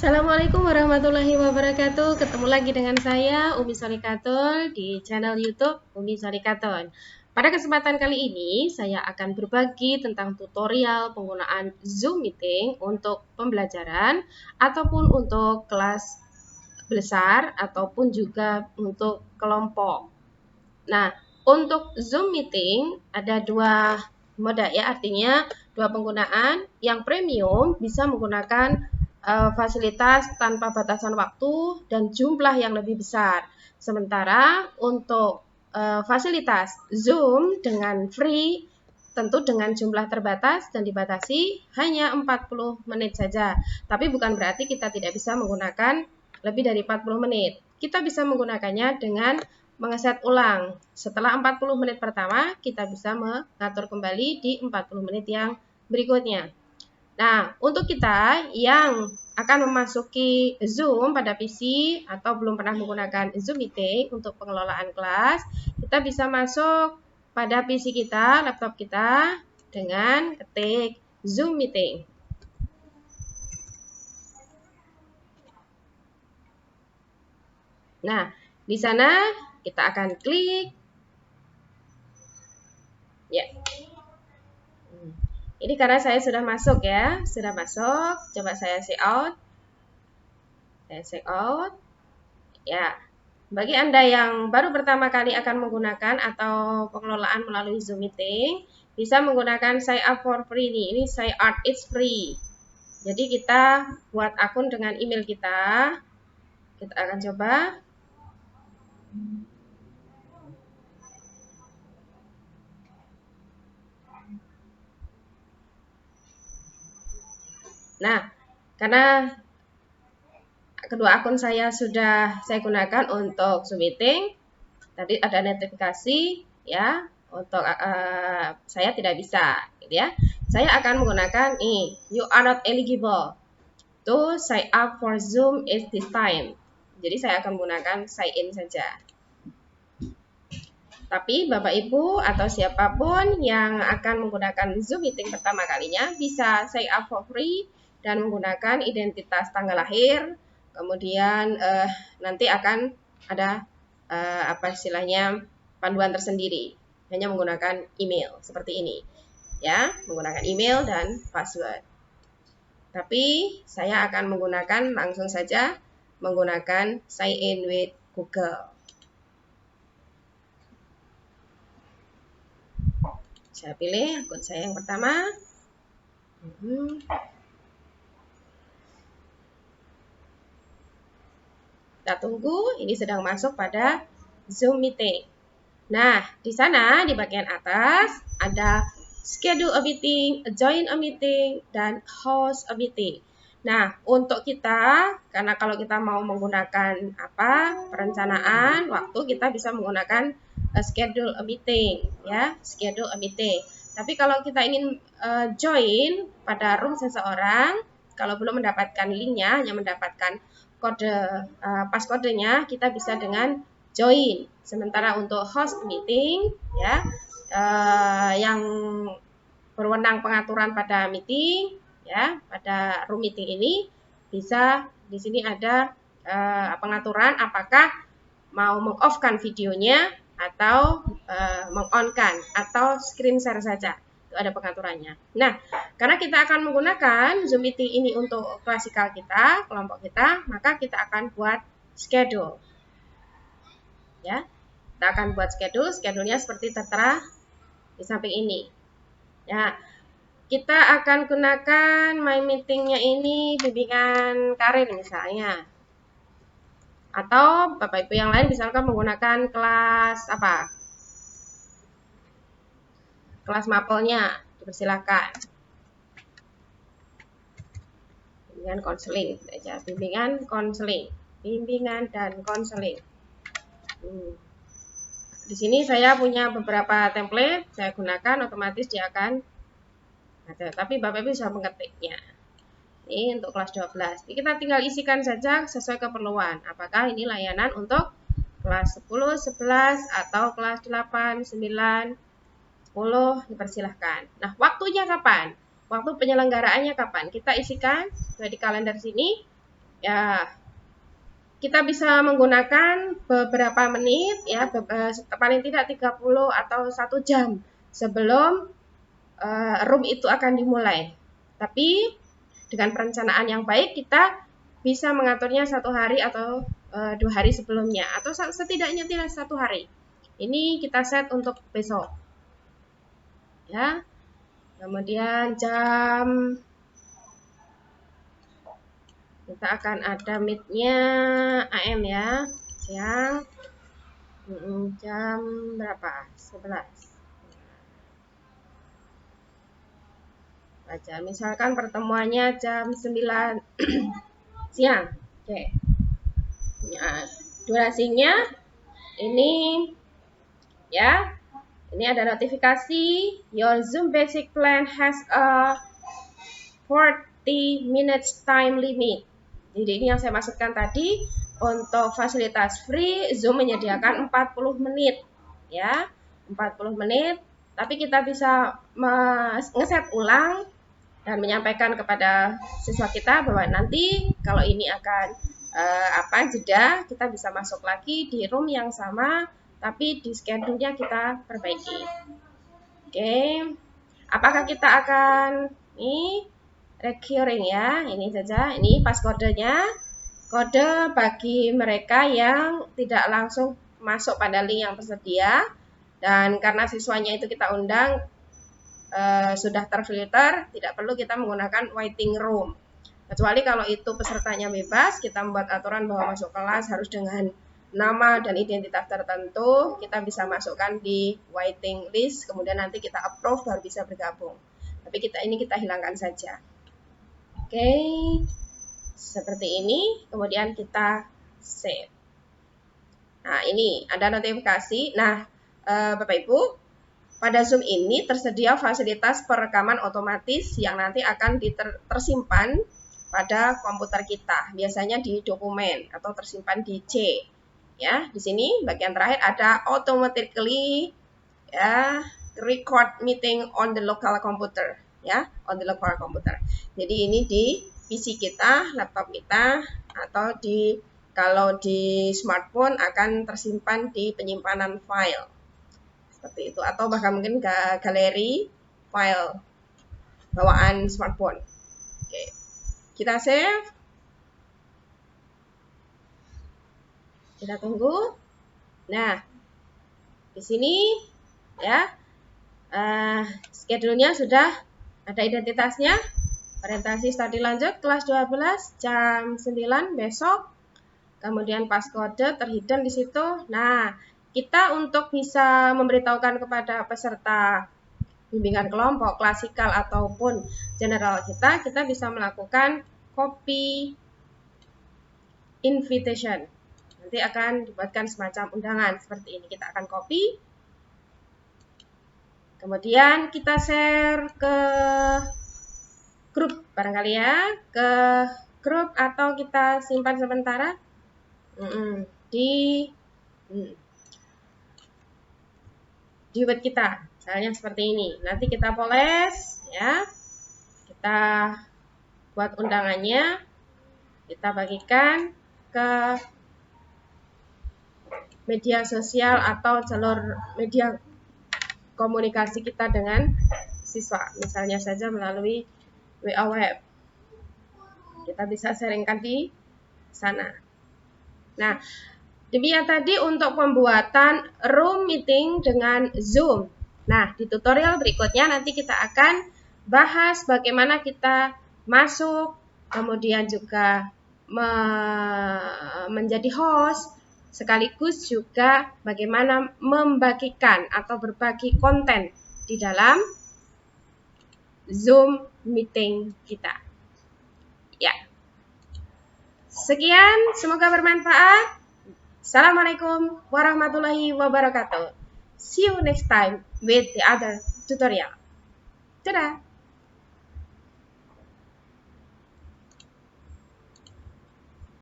Assalamualaikum warahmatullahi wabarakatuh. Ketemu lagi dengan saya Umi Solikatul di channel YouTube Umi Solikatul. Pada kesempatan kali ini saya akan berbagi tentang tutorial penggunaan Zoom Meeting untuk pembelajaran ataupun untuk kelas besar ataupun juga untuk kelompok. Nah, untuk Zoom Meeting ada dua moda ya, artinya dua penggunaan. Yang premium bisa menggunakan fasilitas tanpa batasan waktu dan jumlah yang lebih besar. Sementara untuk fasilitas Zoom dengan free tentu dengan jumlah terbatas dan dibatasi hanya 40 menit saja. Tapi bukan berarti kita tidak bisa menggunakan lebih dari 40 menit. Kita bisa menggunakannya dengan mengeset ulang. Setelah 40 menit pertama, kita bisa mengatur kembali di 40 menit yang berikutnya. Nah, untuk kita yang akan memasuki Zoom pada PC atau belum pernah menggunakan Zoom Meeting untuk pengelolaan kelas, kita bisa masuk pada PC kita, laptop kita, dengan ketik Zoom Meeting. Nah, di sana kita akan klik. Ya. Ini karena saya sudah masuk ya, sudah masuk. Coba saya sign out. Saya sign out. Ya. Bagi Anda yang baru pertama kali akan menggunakan atau pengelolaan melalui Zoom Meeting, bisa menggunakan sign up for free nih. Ini sign up it's free. Jadi kita buat akun dengan email kita. Kita akan coba. Nah, karena kedua akun saya sudah saya gunakan untuk Zoom Meeting, tadi ada notifikasi ya, untuk saya tidak bisa gitu ya. Saya akan menggunakan you are not eligible to sign up for Zoom at this time. Jadi saya akan menggunakan sign in saja. Tapi Bapak Ibu atau siapapun yang akan menggunakan Zoom Meeting pertama kalinya bisa sign up for free dan menggunakan identitas tanggal lahir. Kemudian nanti akan ada apa istilahnya panduan tersendiri, hanya menggunakan email seperti ini ya, menggunakan email dan password. Tapi saya akan menggunakan langsung saja menggunakan sign in with Google. Saya pilih akun saya yang pertama. Kita tunggu, ini sedang masuk pada Zoom Meeting. Nah, di sana di bagian atas ada schedule a meeting, join a meeting, dan host a meeting. Nah, untuk kita, karena kalau kita mau menggunakan perencanaan waktu, kita bisa menggunakan schedule a meeting, ya, schedule a meeting. Tapi kalau kita ingin join pada room seseorang, kalau belum mendapatkan linknya, hanya mendapatkan kode passcode-nya, kita bisa dengan join. Sementara untuk host meeting ya yang berwenang pengaturan pada meeting ya, pada room meeting ini bisa di sini ada pengaturan apakah mau meng-off-kan videonya atau meng-on-kan atau screen share saja. Itu ada pengaturannya. Nah, karena kita akan menggunakan Zoom Meeting ini untuk klasikal kita, kelompok kita, maka kita akan buat schedule. Ya, kita akan buat schedule-nya seperti tertera di samping ini. Ya, kita akan gunakan my meeting-nya ini bimbingan karir misalnya. Atau Bapak Ibu yang lain misalkan menggunakan kelas kelas mapelnya, dipersilakan. Bimbingan konseling saja, bimbingan konseling, bimbingan dan konseling. Di sini saya punya beberapa template, saya gunakan, otomatis dia akan ada. Tapi Bapak Ibu bisa mengetiknya. Ini untuk kelas 12. Jadi kita tinggal isikan saja sesuai keperluan. Apakah ini layanan untuk kelas 10, 11 atau kelas 8, 9, 10, dipersilahkan. Nah, waktunya kapan? Waktu penyelenggaraannya kapan? Kita isikan di kalender sini. Ya, kita bisa menggunakan beberapa menit ya, paling tidak 30 atau 1 jam sebelum room itu akan dimulai. Tapi dengan perencanaan yang baik kita bisa mengaturnya 1 hari atau 2 hari sebelumnya, atau setidaknya tidak 1 hari. Ini kita set untuk besok. Ya. Kemudian kita akan ada meet-nya AM ya, siang. Jam berapa? 11. Baca. Misalkan pertemuannya jam 9 siang. Oke. Nah, durasinya ini ya. Ini ada notifikasi, your Zoom basic plan has a 40 minutes time limit. Jadi ini yang saya maksudkan tadi, untuk fasilitas free Zoom menyediakan 40 menit ya. 40 menit, tapi kita bisa ngeset ulang dan menyampaikan kepada siswa kita bahwa nanti kalau ini akan jeda, kita bisa masuk lagi di room yang sama, tapi di schedule-nya kita perbaiki. Oke. Apakah kita akan recurring ya, ini saja, ini pas kodenya. Kode bagi mereka yang tidak langsung masuk pada link yang tersedia, dan karena siswanya itu kita undang sudah terfilter, tidak perlu kita menggunakan waiting room. Kecuali kalau itu pesertanya bebas, kita membuat aturan bahwa masuk kelas harus dengan nama dan identitas tertentu, kita bisa masukkan di waiting list, kemudian nanti kita approve baru bisa bergabung. Tapi kita hilangkan saja. Oke, seperti ini, kemudian kita save. Nah, ini ada notifikasi. Nah, Bapak Ibu, pada Zoom ini tersedia fasilitas perekaman otomatis yang nanti akan tersimpan pada komputer kita, biasanya di dokumen atau tersimpan di C. Ya, di sini bagian terakhir ada automatically ya record meeting on the local computer ya, on the local computer. Jadi ini di PC kita, laptop kita, atau kalau di smartphone akan tersimpan di penyimpanan file. Seperti itu, atau bahkan mungkin galeri file bawaan smartphone. Oke. Kita save. Kita tunggu. Nah, di sini ya schedule-nya sudah ada identitasnya. Orientasi studi lanjut kelas 12 jam 9 besok. Kemudian pas kode terhidden di situ. Nah, kita untuk bisa memberitahukan kepada peserta bimbingan kelompok, klasikal ataupun general kita bisa melakukan copy invitation. Nanti akan dibuatkan semacam undangan seperti ini. Kita akan copy. Kemudian kita share ke grup barangkali ya, ke grup atau kita simpan sementara di web kita, misalnya seperti ini. Nanti kita poles ya, kita buat undangannya, kita bagikan ke media sosial atau jalur media komunikasi kita dengan siswa, misalnya saja melalui WA web. Kita bisa sharingkan di sana. Nah, demikian tadi untuk pembuatan room meeting dengan Zoom. Nah, di tutorial berikutnya nanti kita akan bahas bagaimana kita masuk, kemudian juga menjadi host, sekaligus juga bagaimana membagikan atau berbagi konten di dalam Zoom meeting kita. Ya. Sekian, semoga bermanfaat. Assalamualaikum warahmatullahi wabarakatuh. See you next time with the other tutorial. Dadah!